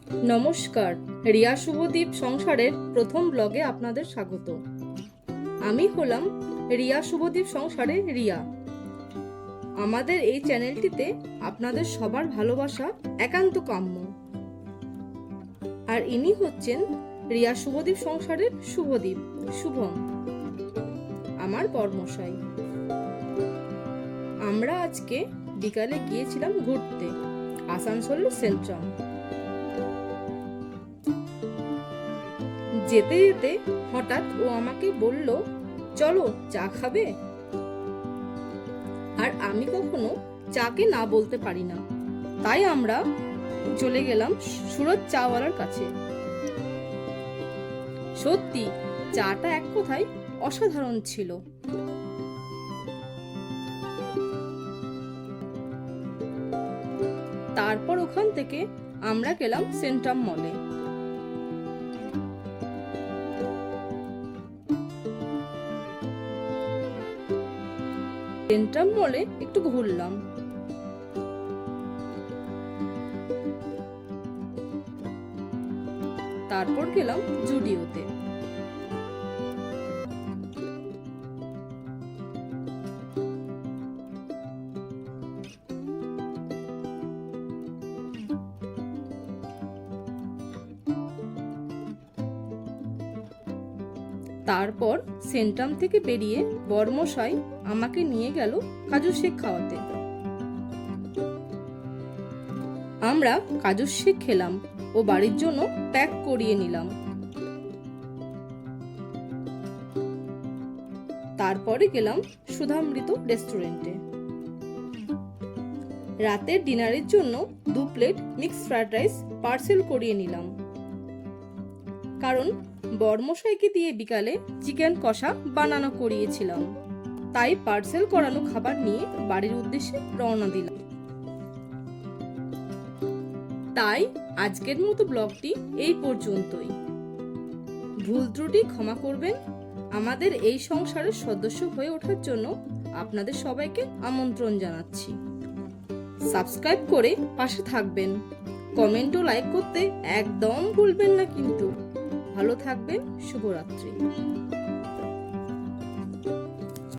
নমস্কার, রিয়া শুভদীপ সংসারের প্রথম ব্লগে আপনাদের স্বাগত। আমি হলাম রিয়া শুভদীপ সংসারের রিয়া। আমাদের এই চ্যানেলটিতে আপনাদের সবার ভালোবাসা একান্ত কাম্য। আর ইনি হচ্ছেন রিয়া শুভদীপ সংসারের শুভদীপ, শুভম, আমার বরমশাই। আমরা আজকে বিকালে গিয়েছিলাম ঘুরতে আসানসোলের সেন্ট্রাম। যেতে যেতে হঠাৎ ও আমাকে বলল, চলো চা খাবে। আর আমি কখনো চাকে না বলতে পারি না, তাই আমরা চলে গেলাম সুরত চাওয়ালার কাছে। সত্যি চাটা এক কথায় অসাধারণ ছিল। তারপর ওখান থেকে আমরা গেলাম সেন্ট্রাম মলে। সেন্ট্রাম মলে একটু ঘুরলাম। তারপর গেলাম জুডিওতে। তারপর সেন্ট্রাম থেকে বেরিয়ে বরমশাই আমাকে নিয়ে গেল কাজু শেক খাওয়াতে। আমরা কাজু শেক খেলাম ও বাড়ির জন্য প্যাক করিয়ে নিলাম। তারপরে গেলাম সুধামৃত রেস্টুরেন্টে। রাতের ডিনারের জন্য 2 plate mixed fried rice parcel করিয়ে নিলাম, কারণ বরমশাইকে দিয়ে বিকালে চিকেন কষা বানানো করিয়েছিলাম। তাই পার্সেল করানো খাবার নিয়ে বাড়ির উদ্দেশ্যে রওনা দিলাম। তাই আজকের মতো ব্লগটি এই পর্যন্তই। ভুল ত্রুটি ক্ষমা করবেন। আমাদের এই সংসারের সদস্য হয়ে ওঠার জন্য আপনাদের সবাইকে আমন্ত্রণ জানাচ্ছি। সাবস্ক্রাইব করে পাশে থাকবেন। কমেন্ট ও লাইক করতে একদম ভুলবেন না কিন্তু। ভালো থাকবেন। শুভরাত্রি।